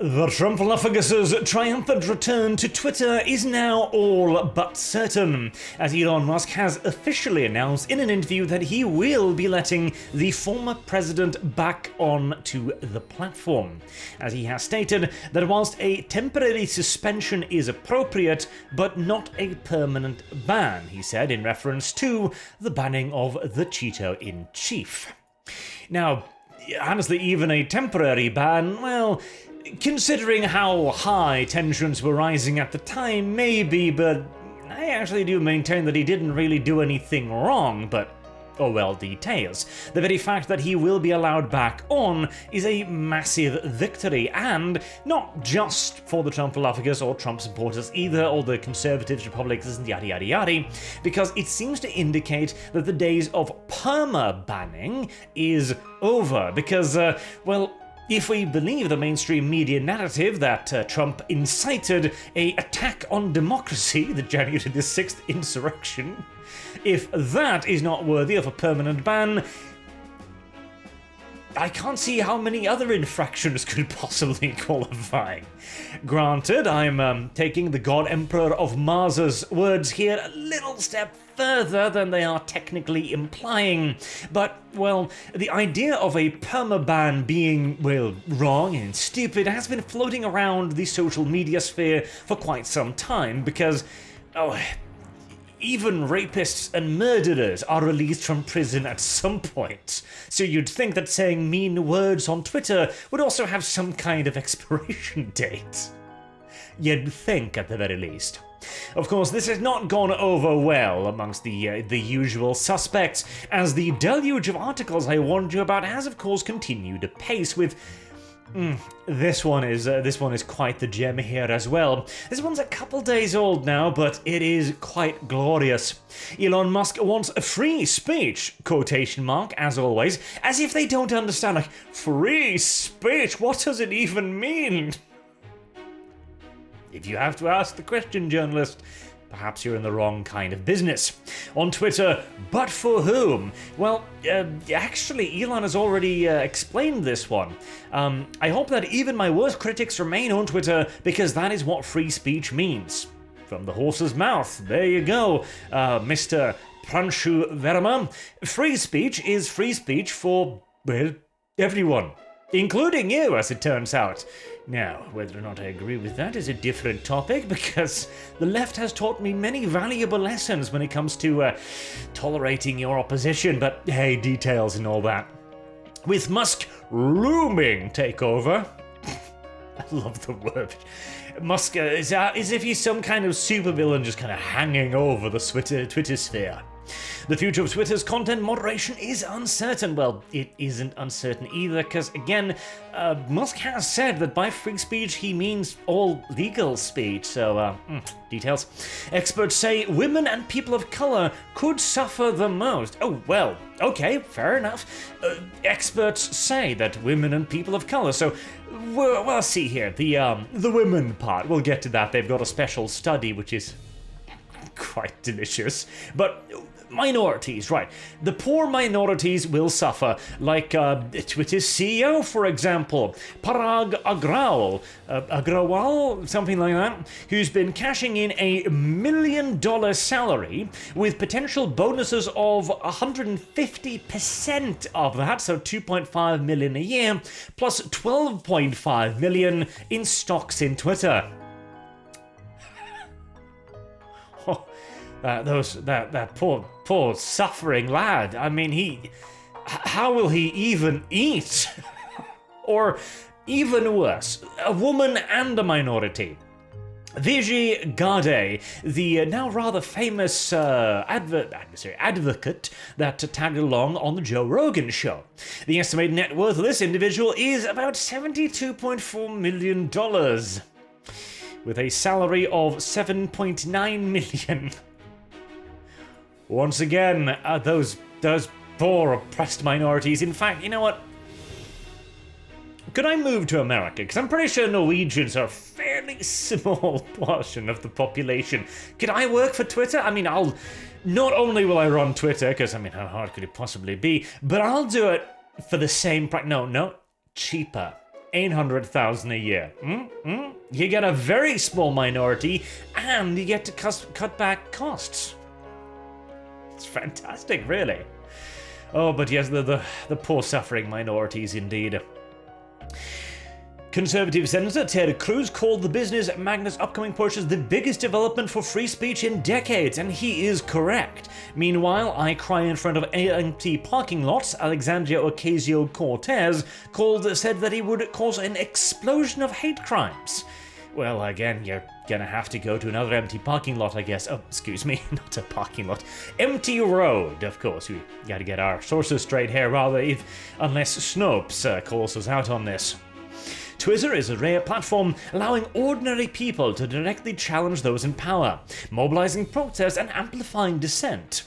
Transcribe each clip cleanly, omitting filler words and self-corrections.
The Trump-lophagus' triumphant return to Twitter is now all but certain, as Elon Musk has officially announced in an interview that he will be letting the former president back onto the platform, as he has stated that whilst a temporary suspension is appropriate, but not a permanent ban, he said in reference to the banning of the Cheeto-in-Chief. Now, honestly, even a temporary ban, well, considering how high tensions were rising at the time, maybe, but I actually do maintain that he didn't really do anything wrong, but oh well, details. The very fact that he will be allowed back on is a massive victory, and not just for the Trump-lophagus or Trump supporters either, or the conservatives, Republicans, and yada yada yada, because it seems to indicate that the days of perma-banning is over, because, well, if we believe the mainstream media narrative that Trump incited an attack on democracy, the January the 6th insurrection, if that is not worthy of a permanent ban, I can't see how many other infractions could possibly qualify. Granted, I'm taking the God Emperor of Mars's words here a little step further than they are technically implying, but, well, the idea of a permaban being, well, wrong and stupid has been floating around the social media sphere for quite some time, because, oh, even rapists and murderers are released from prison at some point, so you'd think that saying mean words on Twitter would also have some kind of expiration date. You'd think, at the very least. Of course, this has not gone over well amongst the usual suspects, as the deluge of articles I warned you about has, of course, continued apace with. This one is quite the gem here as well. This one's a couple days old now, but it is quite glorious. Elon Musk wants a free speech, quotation mark, as always, as if they don't understand, like, free speech, what does it even mean? If you have to ask the question, journalist, perhaps you're in the wrong kind of business. On Twitter, but for whom? Well, actually, Elon has already explained this one. I hope that even my worst critics remain on Twitter, because that is what free speech means. From the horse's mouth, there you go, Mr. Pranshu Verma. Free speech is free speech for, well, everyone, including you, as it turns out. Now, whether or not I agree with that is a different topic, because the left has taught me many valuable lessons when it comes to tolerating your opposition, but hey, details and all that. With Musk looming takeover, I love the word, Musk is as if he's some kind of supervillain just kind of hanging over the Twitter sphere. The future of Twitter's content moderation is uncertain. Well, it isn't uncertain either, because, again, Musk has said that by free speech he means all legal speech, so, details. Experts say women and people of color could suffer the most. Oh, well, okay, fair enough. Experts say that women and people of color, so we'll see here. The women part, we'll get to that. They've got a special study, which is quite delicious, but minorities, right. The poor minorities will suffer, like Twitter's CEO, for example, Parag Agrawal, something like that, who's been cashing in $1 million salary with potential bonuses of 150% of that, so $2.5 million a year, plus $12.5 million in stocks in Twitter. That poor suffering lad. I mean, how will he even eat? Or even worse, a woman and a minority. Vijay Gade, the now rather famous advocate that tagged along on the Joe Rogan show. The estimated net worth of this individual is about $72.4 million, with a salary of $7.9 million. Once again, those poor oppressed minorities. In fact, you know what? Could I move to America? Because I'm pretty sure Norwegians are a fairly small portion of the population. Could I work for Twitter? I mean, not only will I run Twitter, because, I mean, how hard could it possibly be? But I'll do it for the same price. No, cheaper. 800,000 a year. You get a very small minority, and you get to cut back costs. It's fantastic, really. Oh, but yes, the poor suffering minorities indeed. Conservative Senator Ted Cruz called the business magnate's upcoming purchase the biggest development for free speech in decades, and he is correct. Meanwhile, I cry in front of empty parking lots. Alexandria Ocasio-Cortez said that he would cause an explosion of hate crimes. Well, again, you're gonna have to go to another empty parking lot, I guess. Oh, excuse me, not a parking lot. Empty road, of course. We gotta get our sources straight here, unless Snopes calls us out on this. Twitter is a rare platform allowing ordinary people to directly challenge those in power, mobilizing protest and amplifying dissent.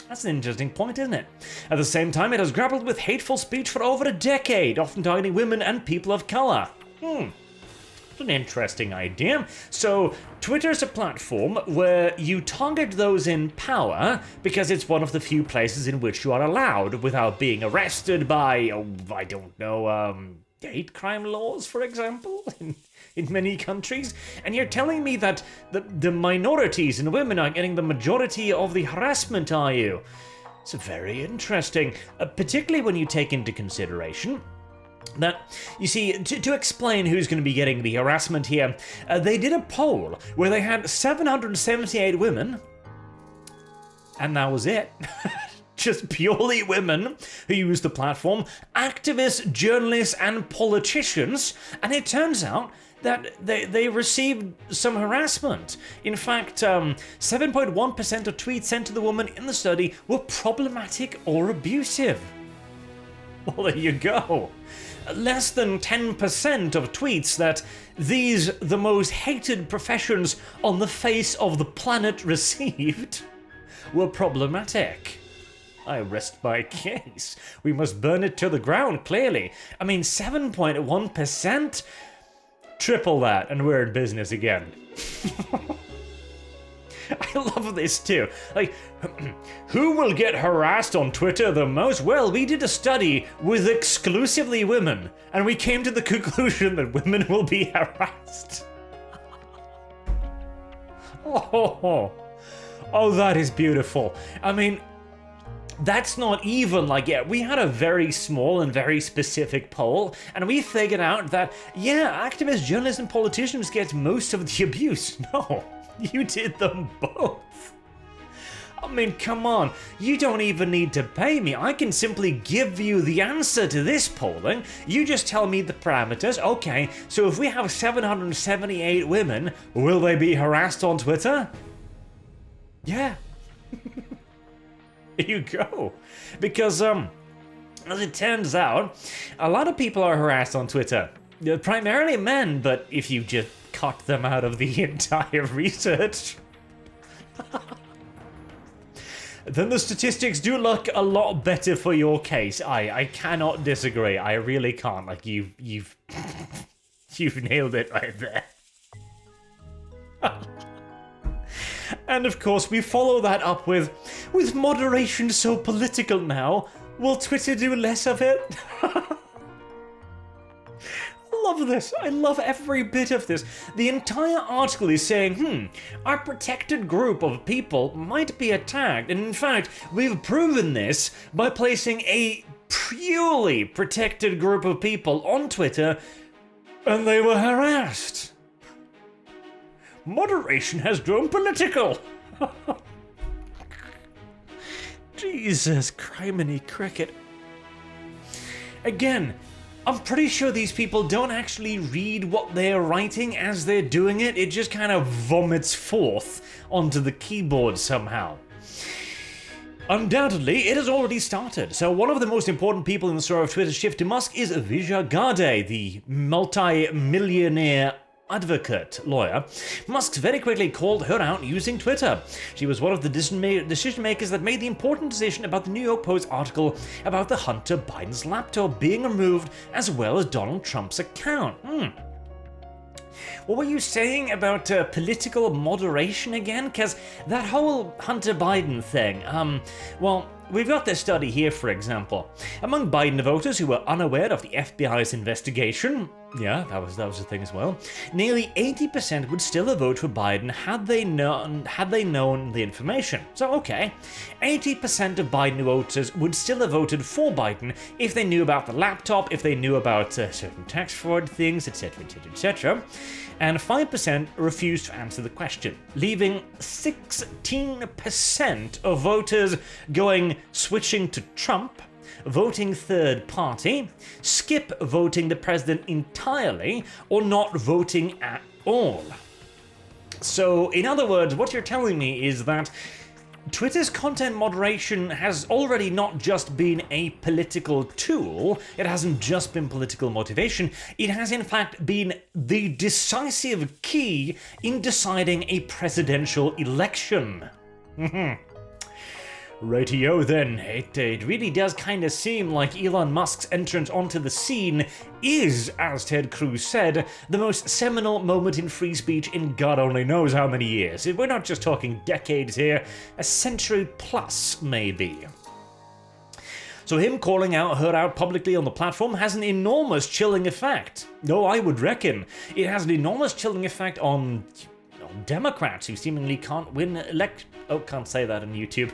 That's an interesting point, isn't it? At the same time, it has grappled with hateful speech for over a decade, often targeting women and people of color. It's an interesting idea. So, Twitter's a platform where you target those in power because it's one of the few places in which you are allowed without being arrested by, I don't know, hate crime laws, for example, in many countries. And you're telling me that the minorities and women are getting the majority of the harassment, are you? It's very interesting, particularly when you take into consideration that, you see, to explain who's going to be getting the harassment here, they did a poll where they had 778 women, and that was it. Just purely women who use the platform, activists, journalists, and politicians, and it turns out that they received some harassment. In fact, 7.1% of tweets sent to the woman in the study were problematic or abusive. Well, there you go. Less than 10% of tweets that the most hated professions on the face of the planet received were problematic. I rest my case. We must burn it to the ground, clearly. I mean, 7.1%? Triple that, and we're in business again. I love this too. Like, who will get harassed on Twitter the most? Well, we did a study with exclusively women, and we came to the conclusion that women will be harassed. Oh, that is beautiful. I mean, that's not even like, we had a very small and very specific poll, and we figured out that, activists, journalists, and politicians get most of the abuse. No, you did them both. I mean, come on, you don't even need to pay me. I can simply give you the answer to this polling. You just tell me the parameters. Okay, so if we have 778 women, will they be harassed on Twitter? Yeah. There you go. Because, as it turns out, a lot of people are harassed on Twitter. Primarily men, but if you just cut them out of the entire research, then the statistics do look a lot better for your case. I cannot disagree. I really can't. Like, you've nailed it right there. And of course, we follow that up with moderation so political now, will Twitter do less of it? I love this. I love every bit of this. The entire article is saying, our protected group of people might be attacked. And in fact, we've proven this by placing a purely protected group of people on Twitter, and they were harassed. Moderation has grown political. Jesus, criminy cricket. Again, I'm pretty sure these people don't actually read what they're writing as they're doing it. It just kind of vomits forth onto the keyboard somehow. Undoubtedly, it has already started. So one of the most important people in the story of Twitter's shift to Musk is Vijay Gadde, the multi-millionaire advocate lawyer. Musk very quickly called her out using Twitter. She was one of the decision makers that made the important decision about the New York Post article about the Hunter Biden's laptop being removed, as well as Donald Trump's account. What were you saying about political moderation again? Because that whole Hunter Biden thing, well, we've got this study here, for example. Among Biden voters who were unaware of the FBI's investigation, yeah, that was a thing as well, nearly 80% would still have voted for Biden had they known the information. So, okay, 80% of Biden voters would still have voted for Biden if they knew about the laptop, if they knew about certain tax fraud things, etc., etc., etc. And 5% refused to answer the question, leaving 16% of voters switching to Trump, voting third party, skip voting the president entirely, or not voting at all. So, in other words, what you're telling me is that Twitter's content moderation has already not just been a political tool, it hasn't just been political motivation, it has in fact been the decisive key in deciding a presidential election. Rightio then, it really does kind of seem like Elon Musk's entrance onto the scene is, as Ted Cruz said, the most seminal moment in free speech in God only knows how many years. We're not just talking decades here, a century plus, maybe. So him calling her out publicly on the platform has an enormous chilling effect. No, I would reckon it has an enormous chilling effect on Democrats who seemingly can't win can't say that on YouTube.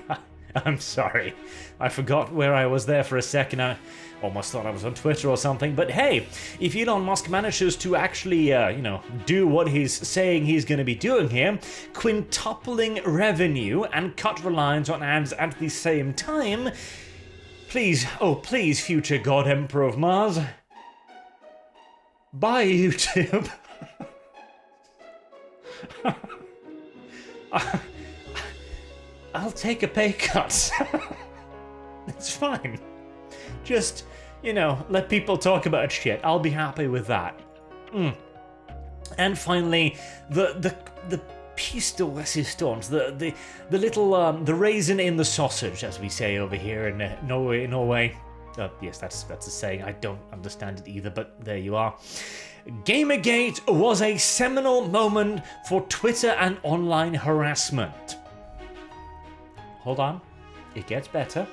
I'm sorry. I forgot where I was there for a second. I almost thought I was on Twitter or something. But hey, if Elon Musk manages to actually, do what he's saying he's going to be doing here, quintupling revenue and cut reliance on ads at the same time, please, future God Emperor of Mars, buy YouTube. I'll take a pay cut. It's fine. Just, let people talk about shit. I'll be happy with that. And finally, the piece de resistance, the little the raisin in the sausage, as we say over here in Norway. Yes, that's a saying. I don't understand it either, but there you are. Gamergate was a seminal moment for Twitter and online harassment. Hold on, it gets better.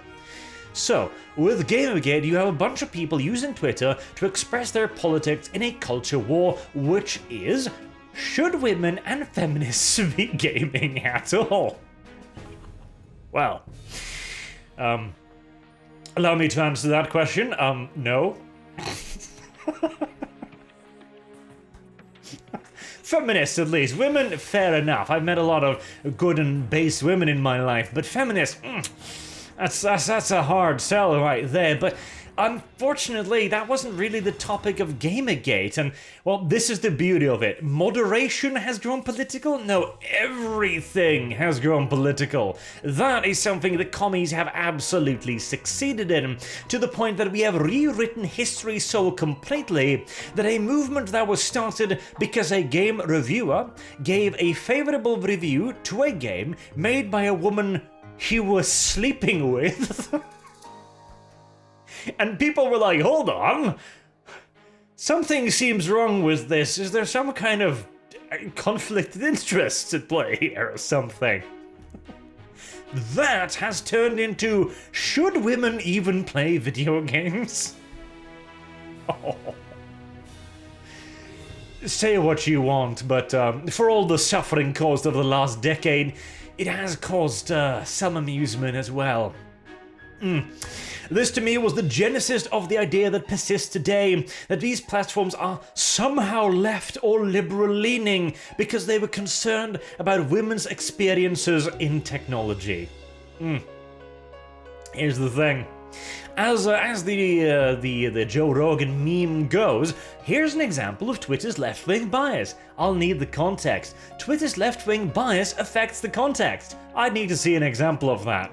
So, with Gamergate, you have a bunch of people using Twitter to express their politics in a culture war, which is, should women and feminists be gaming at all? Well, allow me to answer that question. No. Feminists, at least. Women, fair enough. I've met a lot of good and base women in my life, but feminists, that's a hard sell right there. But unfortunately, that wasn't really the topic of Gamergate, and, well, this is the beauty of it. Moderation has grown political? No, everything has grown political. That is something the commies have absolutely succeeded in, to the point that we have rewritten history so completely that a movement that was started because a game reviewer gave a favorable review to a game made by a woman he was sleeping with. And people were like, hold on, something seems wrong with this. Is there some kind of conflicted interest at play here or something? That has turned into, should women even play video games? Oh. Say what you want, but for all the suffering caused over the last decade, it has caused some amusement as well. This to me was the genesis of the idea that persists today, that these platforms are somehow left or liberal leaning because they were concerned about women's experiences in technology. Here's the thing. As the Joe Rogan meme goes, here's an example of Twitter's left-wing bias. I'll need the context. Twitter's left-wing bias affects the context. I need to see an example of that.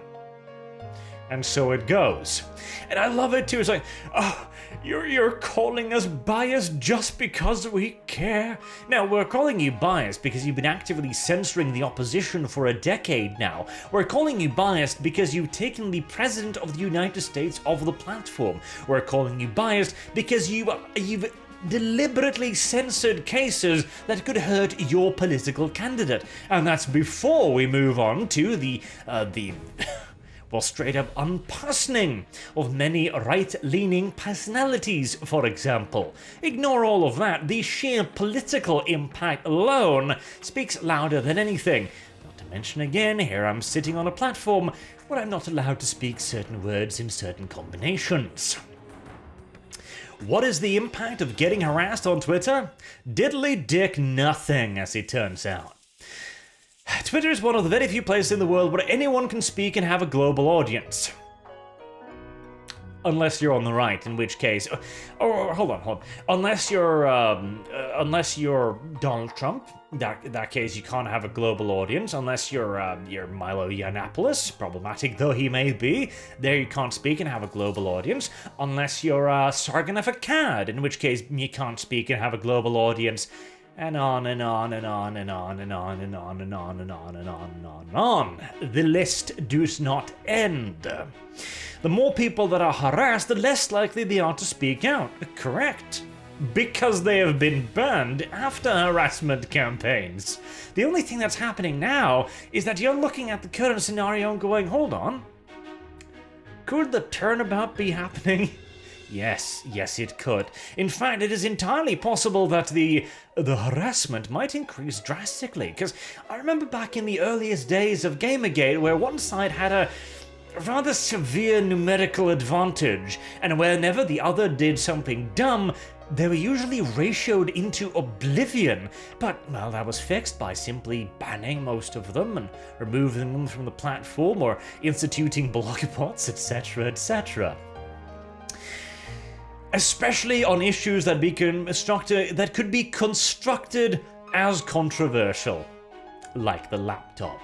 And so it goes. And I love it too. It's like, oh, you're calling us biased just because we care? Now, we're calling you biased because you've been actively censoring the opposition for a decade now. We're calling you biased because you've taken the President of the United States off the platform. We're calling you biased because you've deliberately censored cases that could hurt your political candidate. And that's before we move on to the well, straight up unpersoning of many right-leaning personalities, for example. Ignore all of that. The sheer political impact alone speaks louder than anything. Not to mention again, here I'm sitting on a platform where I'm not allowed to speak certain words in certain combinations. What is the impact of getting harassed on Twitter? Diddly dick nothing, as it turns out. Twitter is one of the very few places in the world where anyone can speak and have a global audience. Unless you're on the right, in which case... hold on. Unless you're Donald Trump, in that case you can't have a global audience. Unless you're Milo Yiannopoulos, problematic though he may be, there you can't speak and have a global audience. Unless you're Sargon of Akkad, in which case you can't speak and have a global audience. And on and on and on and on and on and on and on and on and on and on and on. The list does not end. The more people that are harassed, the less likely they are to speak out. Correct. Because they have been banned after harassment campaigns. The only thing that's happening now is that you're looking at the current scenario and going, hold on. Could the turnabout be happening? Yes, it could. In fact, it is entirely possible that the harassment might increase drastically, because I remember back in the earliest days of Gamergate where one side had a rather severe numerical advantage, and whenever the other did something dumb, they were usually ratioed into oblivion, but, well, that was fixed by simply banning most of them and removing them from the platform or instituting blockbots, etc., etc. Especially on issues that could be constructed as controversial, like the laptop.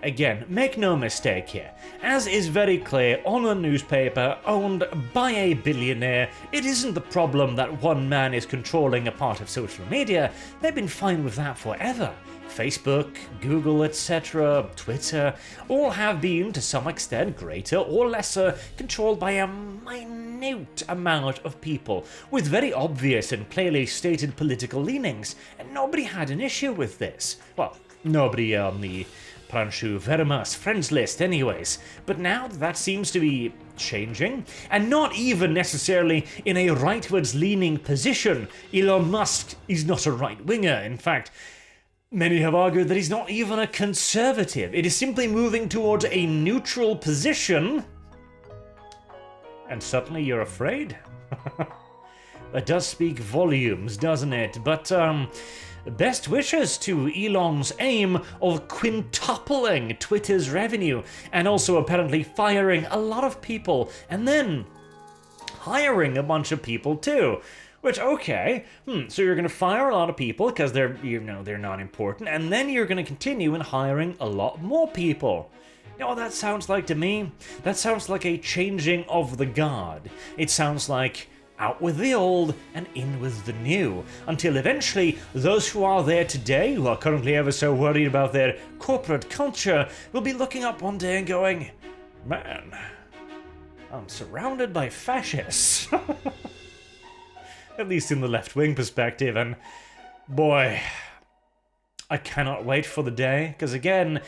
Again, make no mistake here, as is very clear on a newspaper owned by a billionaire, it isn't the problem that one man is controlling a part of social media. They've been fine with that forever. Facebook, Google, etc., Twitter, all have been, to some extent, greater or lesser, controlled by a minute amount of people, with very obvious and clearly stated political leanings, and nobody had an issue with this. Well, nobody on the Pranshu Verma's friends list anyways, but now that seems to be changing, and not even necessarily in a rightwards leaning position. Elon Musk is not a right-winger, in fact, many have argued that he's not even a conservative. It is simply moving towards a neutral position. And suddenly you're afraid? That does speak volumes, doesn't it? But, best wishes to Elon's aim of quintupling Twitter's revenue, and also apparently firing a lot of people, and then hiring a bunch of people too. Which, okay, so you're going to fire a lot of people because they're not important, and then you're going to continue in hiring a lot more people. You know what that sounds like to me? That sounds like a changing of the guard. It sounds like out with the old and in with the new, until eventually those who are there today, who are currently ever so worried about their corporate culture, will be looking up one day and going, man, I'm surrounded by fascists. At least in the left-wing perspective, and boy, I cannot wait for the day, because again,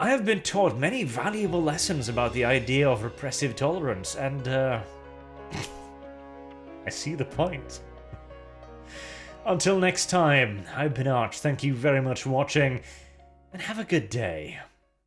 I have been taught many valuable lessons about the idea of repressive tolerance, and I see the point. Until next time, I've been Arch, thank you very much for watching, and have a good day.